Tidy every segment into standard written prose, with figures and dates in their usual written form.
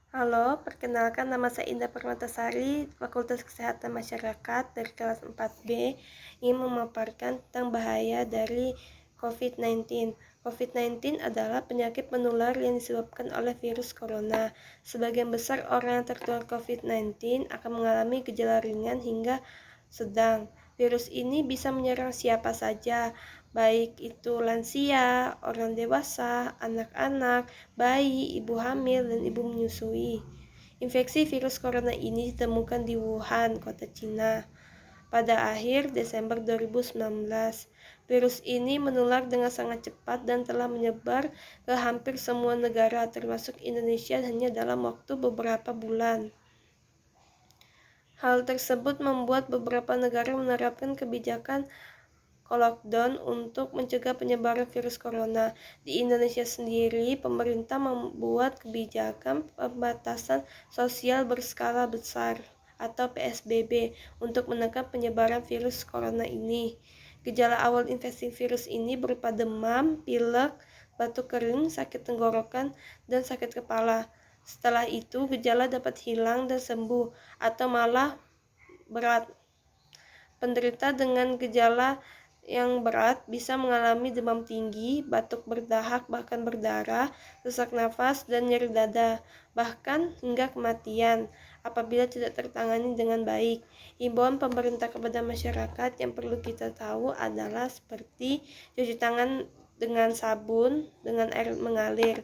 Halo, perkenalkan nama saya Indah Permatasari, Fakultas Kesehatan Masyarakat dari kelas 4B, ingin memaparkan tentang bahaya dari COVID-19. COVID-19 adalah penyakit menular yang disebabkan oleh virus corona. Sebagian besar orang yang tertular COVID-19 akan mengalami gejala ringan hingga sedang. Virus ini bisa menyerang siapa saja, baik itu lansia, orang dewasa, anak-anak, bayi, ibu hamil, dan ibu menyusui. Infeksi virus corona ini ditemukan di Wuhan, kota Cina, pada akhir Desember 2019. Virus ini menular dengan sangat cepat dan telah menyebar ke hampir semua negara, termasuk Indonesia, hanya dalam waktu beberapa bulan. Hal tersebut membuat beberapa negara menerapkan kebijakan lockdown untuk mencegah penyebaran virus corona. Di Indonesia sendiri, pemerintah membuat kebijakan pembatasan sosial berskala besar atau PSBB untuk menekan penyebaran virus corona ini. Gejala awal infeksi virus ini berupa demam, pilek, batuk kering, sakit tenggorokan, dan sakit kepala. Setelah itu, gejala dapat hilang dan sembuh atau malah berat. Penderita dengan gejala yang berat bisa mengalami demam tinggi, batuk berdahak bahkan berdarah, sesak nafas, dan nyeri dada, bahkan hingga kematian apabila tidak tertangani dengan baik. Himbauan pemerintah kepada masyarakat yang perlu kita tahu adalah seperti cuci tangan dengan sabun, dengan air mengalir.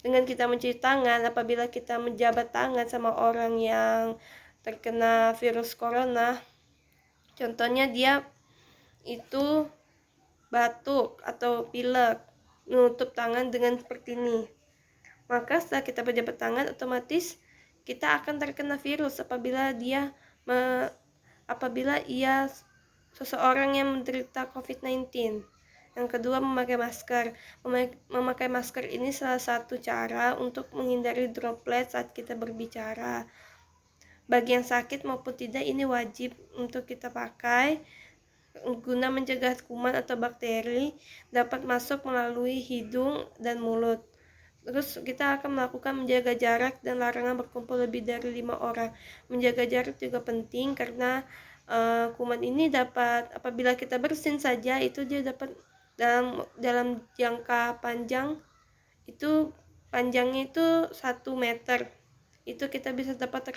Dengan kita mencuci tangan, apabila kita menjabat tangan sama orang yang terkena virus corona, contohnya dia itu batuk atau pilek, menutup tangan dengan seperti ini. Maka setelah kita berjabat tangan, otomatis kita akan terkena virus apabila ia seseorang yang menderita COVID-19. Yang kedua, memakai masker. Memakai masker ini salah satu cara untuk menghindari droplet saat kita berbicara. Bagi yang sakit maupun tidak, ini wajib untuk kita pakai guna mencegah kuman atau bakteri dapat masuk melalui hidung dan mulut. Terus kita akan melakukan menjaga jarak dan larangan berkumpul lebih dari 5 orang. Menjaga jarak juga penting karena kuman ini dapat, apabila kita bersin saja, itu dia dapat dalam jangka panjang, itu panjangnya itu 1 meter, itu kita bisa dapat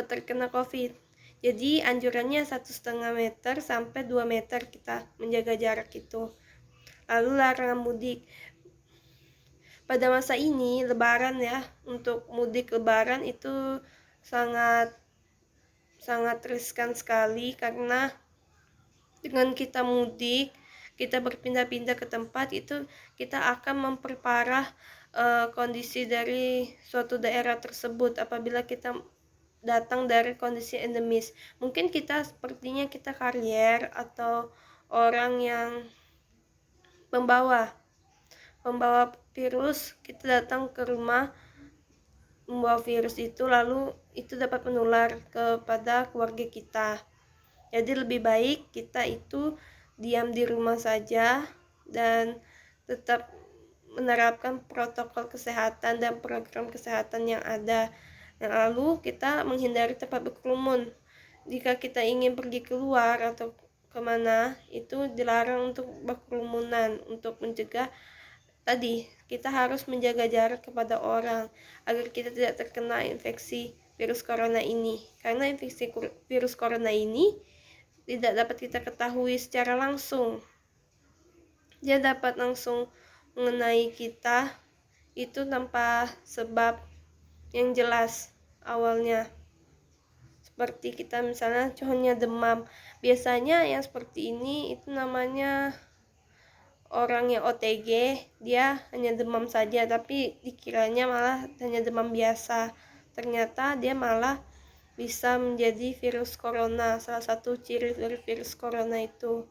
terkena COVID. Jadi anjurannya 1,5 meter sampai 2 meter kita menjaga jarak itu. Lalu larangan mudik. Pada masa ini lebaran ya, untuk mudik lebaran itu sangat riskan sekali, karena dengan kita mudik, kita berpindah-pindah ke tempat itu, kita akan memperparah kondisi dari suatu daerah tersebut apabila kita datang dari kondisi endemis. Mungkin kita sepertinya kita karier atau orang yang membawa virus, kita datang ke rumah membawa virus itu, lalu itu dapat menular kepada keluarga kita. Jadi lebih baik kita itu diam di rumah saja dan tetap menerapkan protokol kesehatan dan program kesehatan yang ada. Dan lalu kita menghindari tempat berkerumun. Jika kita ingin pergi keluar atau kemana, itu dilarang untuk berkerumunan. Untuk mencegah tadi, kita harus menjaga jarak kepada orang agar kita tidak terkena infeksi virus corona ini. Karena infeksi virus corona ini tidak dapat kita ketahui secara langsung. Dia dapat langsung mengenai kita itu tanpa sebab yang jelas awalnya. Seperti kita misalnya contohnya demam. Biasanya yang seperti ini itu namanya orang yang OTG, dia hanya demam saja, tapi dikiranya malah hanya demam biasa. Ternyata dia malah bisa menjadi virus corona, salah satu ciri dari virus corona itu.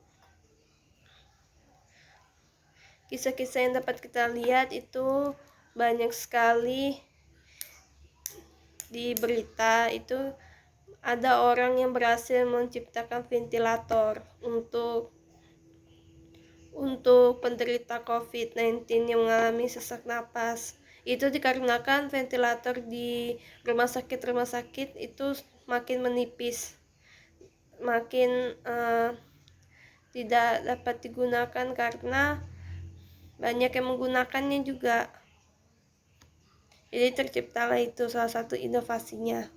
Kisah-kisah yang dapat kita lihat itu banyak sekali di berita. Itu ada orang yang berhasil menciptakan ventilator untuk penderita COVID-19 yang mengalami sesak napas. Itu dikarenakan ventilator di rumah sakit itu makin menipis, makin tidak dapat digunakan karena banyak yang menggunakannya juga. Jadi terciptalah itu salah satu inovasinya.